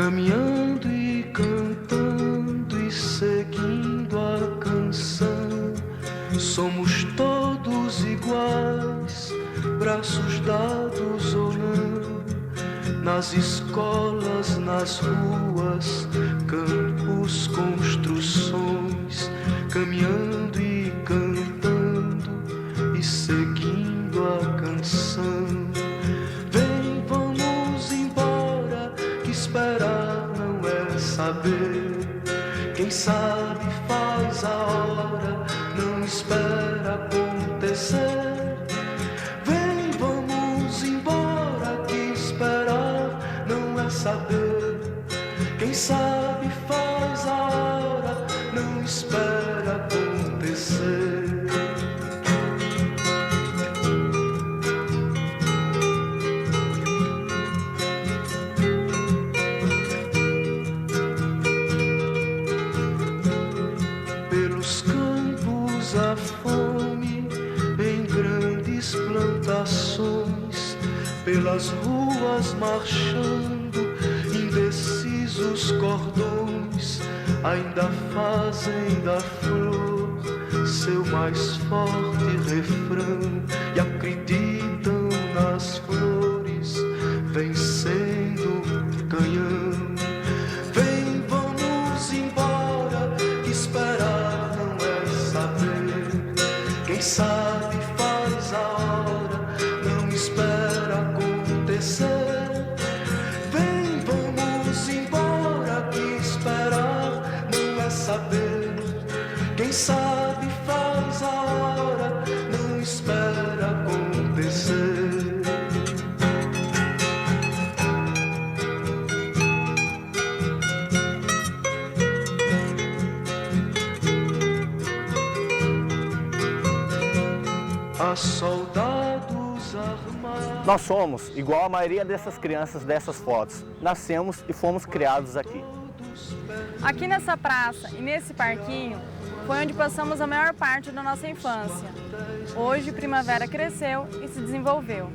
caminhando e cantando e seguindo a canção. Somos todos iguais, braços dados ou não, nas escolas, nas ruas, campos, construções, caminhando e cantando e seguindo a canção. Vem, vamos embora, que esperar não é saber. Quem sabe faz a hora, não espera acontecer. Vem, vamos embora, que esperar não é saber. Quem sabe faz a hora, não espera acontecer. Pelos campos a fome, em grandes plantações, pelas ruas marchando, indecisos cordões, ainda fazem da flor seu mais forte refrão e acreditam nas flores vencendo o canhão. Vem, vamos embora, que esperar não é saber. Quem sabe faz a hora, não espera acontecer. Vem, vamos embora, que esperar não é saber. Quem sabe faz a hora, não espera acontecer. Há soldados armados. Nós somos igual a maioria dessas crianças dessas fotos. Nascemos e fomos criados aqui. Aqui nessa praça e nesse parquinho foi onde passamos a maior parte da nossa infância. Hoje, Primavera cresceu e se desenvolveu.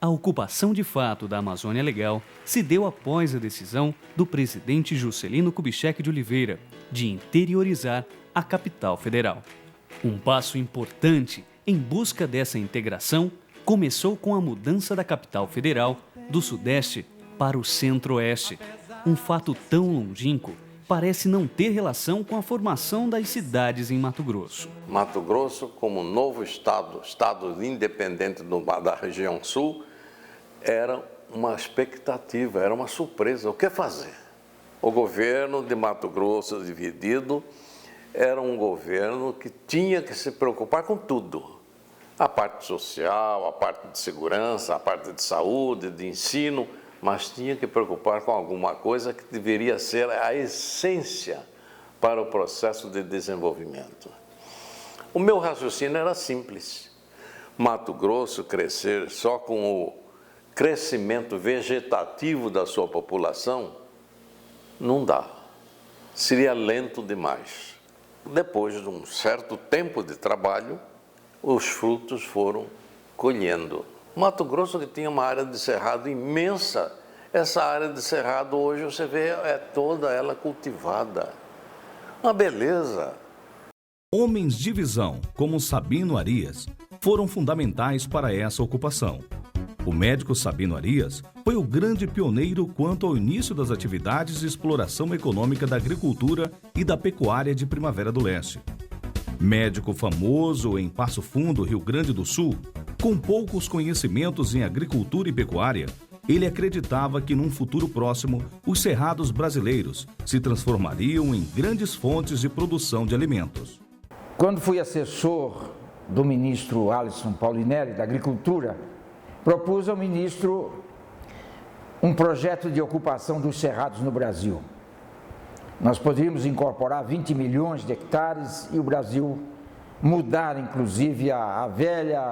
A ocupação de fato da Amazônia Legal se deu após a decisão do presidente Juscelino Kubitschek de Oliveira de interiorizar a capital federal. Um passo importante em busca dessa integração começou com a mudança da capital federal do Sudeste para o Centro-Oeste. Um fato tão longínquo parece não ter relação com a formação das cidades em Mato Grosso. Mato Grosso, como novo estado independente da região sul, era uma expectativa, era uma surpresa. O que fazer? O governo de Mato Grosso dividido era um governo que tinha que se preocupar com tudo. A parte social, a parte de segurança, a parte de saúde, de ensino, mas tinha que preocupar com alguma coisa que deveria ser a essência para o processo de desenvolvimento. O meu raciocínio era simples. Mato Grosso crescer só com o crescimento vegetativo da sua população não dá. Seria lento demais. Depois de um certo tempo de trabalho, os frutos foram colhendo. Mato Grosso, que tinha uma área de cerrado imensa, essa área de cerrado hoje você vê é toda ela cultivada. Uma beleza. Homens de visão, como Sabino Arias, foram fundamentais para essa ocupação. O médico Sabino Arias foi o grande pioneiro quanto ao início das atividades de exploração econômica da agricultura e da pecuária de Primavera do Leste. Médico famoso em Passo Fundo, Rio Grande do Sul, com poucos conhecimentos em agricultura e pecuária, ele acreditava que num futuro próximo, os cerrados brasileiros se transformariam em grandes fontes de produção de alimentos. Quando fui assessor do ministro Alisson Paulinelli, da Agricultura, propus ao ministro um projeto de ocupação dos cerrados no Brasil. Nós poderíamos incorporar 20 milhões de hectares e o Brasil mudar, inclusive, a velha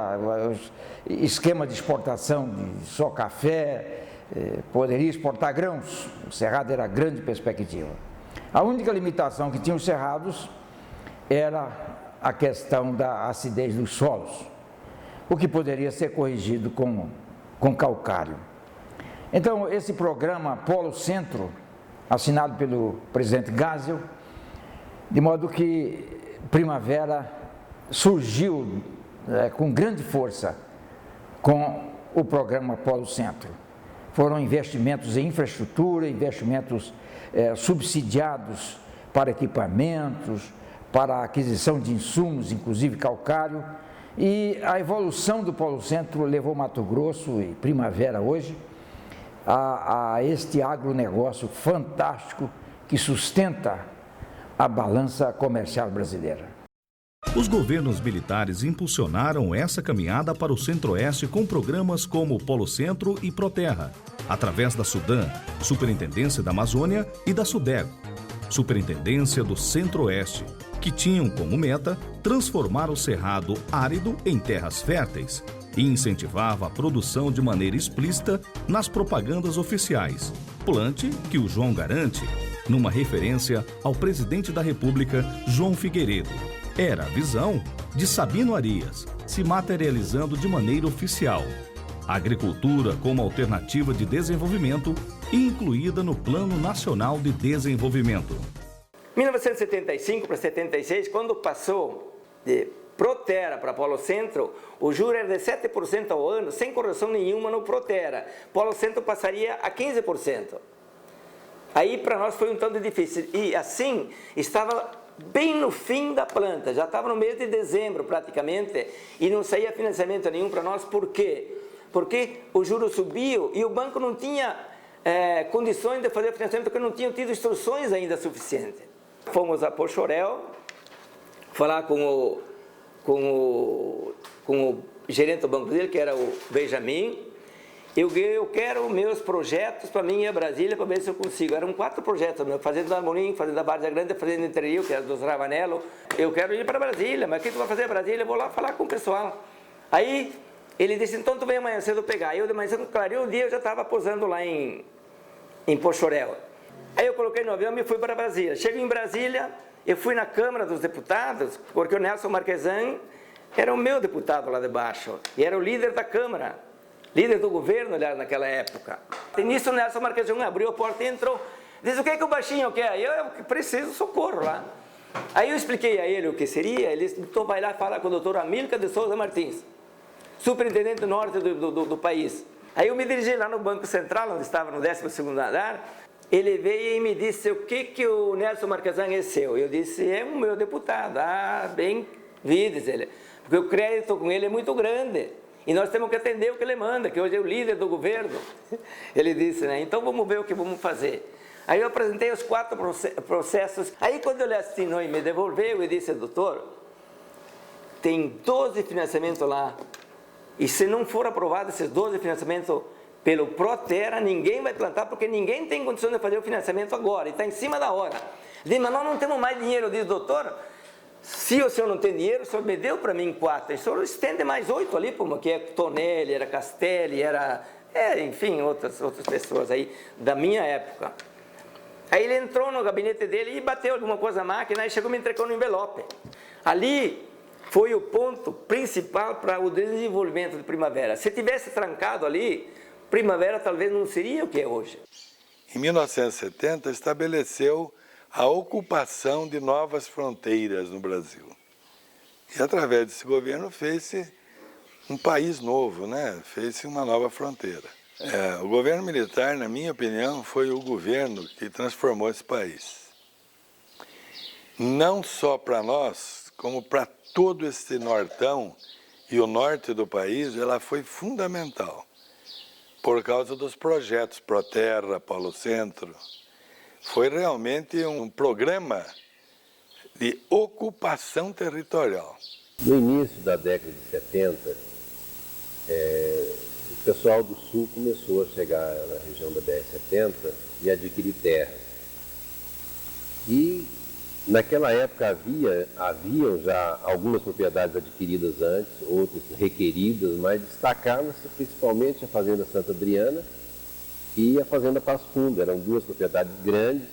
esquema de exportação de só café, poderia exportar grãos. O cerrado era a grande perspectiva. A única limitação que tinham os cerrados era a questão da acidez dos solos, o que poderia ser corrigido com calcário. Então, esse programa Polo Centro assinado pelo presidente Geisel, de modo que Primavera surgiu com grande força com o programa Polo Centro. Foram investimentos em infraestrutura, investimentos subsidiados para equipamentos, para a aquisição de insumos, inclusive calcário, e a evolução do Polo Centro levou Mato Grosso e Primavera hoje a este agronegócio fantástico que sustenta a balança comercial brasileira. Os governos militares impulsionaram essa caminhada para o Centro-Oeste com programas como Polo Centro e Proterra, através da Sudam, Superintendência da Amazônia, e da Sudego, Superintendência do Centro-Oeste, que tinham como meta transformar o cerrado árido em terras férteis e incentivava a produção de maneira explícita nas propagandas oficiais. Plante que o João garante, numa referência ao presidente da República, João Figueiredo. Era a visão de Sabino Arias, se materializando de maneira oficial. A agricultura como alternativa de desenvolvimento e incluída no Plano Nacional de Desenvolvimento. 1975 para 76, quando passou de Proterra para Polo Centro, o juro era de 7% ao ano, sem correção nenhuma no Proterra. Polo Centro passaria a 15%. Aí para nós foi um tanto difícil. E assim, estava bem no fim da planta, já estava no mês de dezembro praticamente, e não saía financiamento nenhum para nós. Por quê? Porque o juro subiu e o banco não tinha condições de fazer financiamento, porque não tinham tido instruções ainda suficientes. Fomos a Pochorel falar com o gerente do banco dele, que era o Benjamin. Eu quero meus projetos para mim ir a Brasília para ver se eu consigo. Eram 4 projetos, Fazenda da Morim, Fazenda da Várzea Grande, Fazenda Interior, que era dos Ravanello. Eu quero ir para Brasília, mas o que tu vai fazer em Brasília? Eu vou lá falar com o pessoal. Aí ele disse, então tu vem amanhã cedo pegar. Eu de manhã cedo, clareou o dia, eu já estava posando lá em Pochorel. Aí eu coloquei no avião e fui para Brasília. Chego em Brasília, eu fui na Câmara dos Deputados, porque o Nelson Marquesan era o meu deputado lá de baixo, e era o líder da Câmara, líder do governo, aliás, naquela época. E nisso o Nelson Marquesan abriu a porta e entrou. Disse, o que é que o baixinho quer? Eu preciso de socorro lá. Aí eu expliquei a ele o que seria, ele disse, então vai lá falar com o doutor Amílcar de Souza Martins, superintendente norte do país. Aí eu me dirigi lá no Banco Central, onde estava no 12º andar. Ele veio e me disse, o que o Nelson Marquesan é seu? Eu disse, é o meu deputado. Ah, bem, vi, diz ele, porque o crédito com ele é muito grande. E nós temos que atender o que ele manda, que hoje é o líder do governo. Ele disse, né? Então vamos ver o que vamos fazer. Aí eu apresentei os 4 processos. Aí quando ele assinou e me devolveu, eu disse, doutor, tem 12 financiamentos lá. E se não for aprovado esses 12 financiamentos pelo Proterra, ninguém vai plantar, porque ninguém tem condição de fazer o financiamento agora. E está em cima da hora. Eu disse, mas nós não temos mais dinheiro. Eu disse, doutor, se o senhor não tem dinheiro, o senhor me deu para mim 4. O senhor estende mais 8 ali, porque é Tonelli, era Castelli, enfim, outras pessoas aí da minha época. Aí ele entrou no gabinete dele e bateu alguma coisa na máquina e chegou e me entregou no envelope. Ali foi o ponto principal para o desenvolvimento de Primavera. Se tivesse trancado ali, Primavera talvez não seria o que é hoje. Em 1970, estabeleceu a ocupação de novas fronteiras no Brasil. E através desse governo fez-se um país novo, né? Fez-se uma nova fronteira. O governo militar, na minha opinião, foi o governo que transformou esse país. Não só para nós, como para todo esse nortão e o norte do país, ela foi fundamental. Por causa dos projetos Proterra, Polo Centro. Foi realmente um programa de ocupação territorial. No início da década de 70, o pessoal do Sul começou a chegar na região da BR-70 e adquirir terras. E naquela época haviam já algumas propriedades adquiridas antes, outras requeridas, mas destacavam-se principalmente a Fazenda Santa Adriana e a Fazenda Passo Fundo. Eram 2 propriedades grandes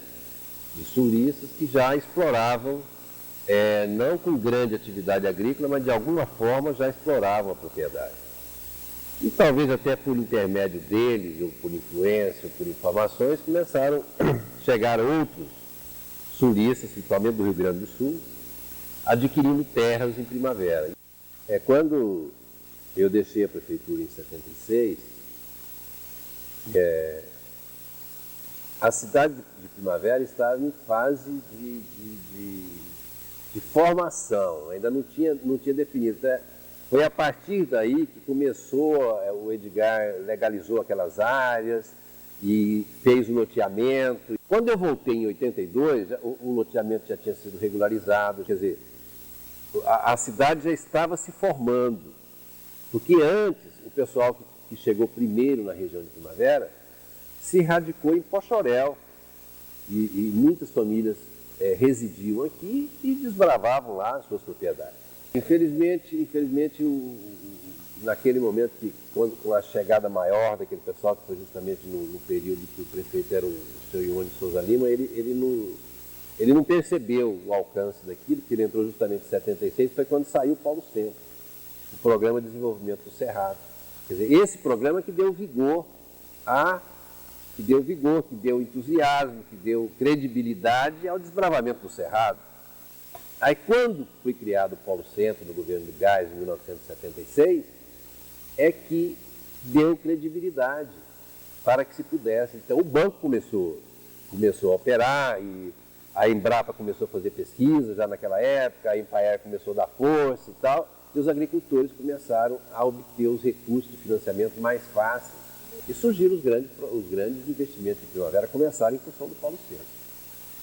de sulistas que já exploravam, não com grande atividade agrícola, mas de alguma forma já exploravam a propriedade. E talvez até por intermédio deles, ou por influência, ou por informações, começaram a chegaram outros sulistas, principalmente do Rio Grande do Sul, adquirindo terras em Primavera. Quando eu deixei a prefeitura em 76, a cidade de Primavera estava em fase de formação, ainda não tinha definido. Foi a partir daí que começou, o Edgar legalizou aquelas áreas e fez o loteamento. Quando eu voltei em 82, o loteamento já tinha sido regularizado, quer dizer, a cidade já estava se formando. Porque antes, o pessoal que chegou primeiro na região de Primavera se radicou em Pochorel e muitas famílias residiam aqui e desbravavam lá as suas propriedades. Infelizmente naquele momento, com a chegada maior daquele pessoal, que foi justamente no período que o prefeito era o Sr. Ione de Souza Lima, ele não percebeu o alcance daquilo, que ele entrou justamente em 76, foi quando saiu o Paulo Centro, o Programa de Desenvolvimento do Cerrado. Quer dizer, esse programa que deu vigor, que deu entusiasmo, que deu credibilidade ao desbravamento do Cerrado. Aí, quando foi criado o Paulo Centro no governo de Geisel, em 1976, é que deu credibilidade para que se pudesse. Então, o banco começou a operar, e a Embrapa começou a fazer pesquisa já naquela época, a Empaer começou a dar força e tal, e os agricultores começaram a obter os recursos de financiamento mais fáceis. E surgiram os grandes investimentos de Primavera, começaram em função do Paulo Centro.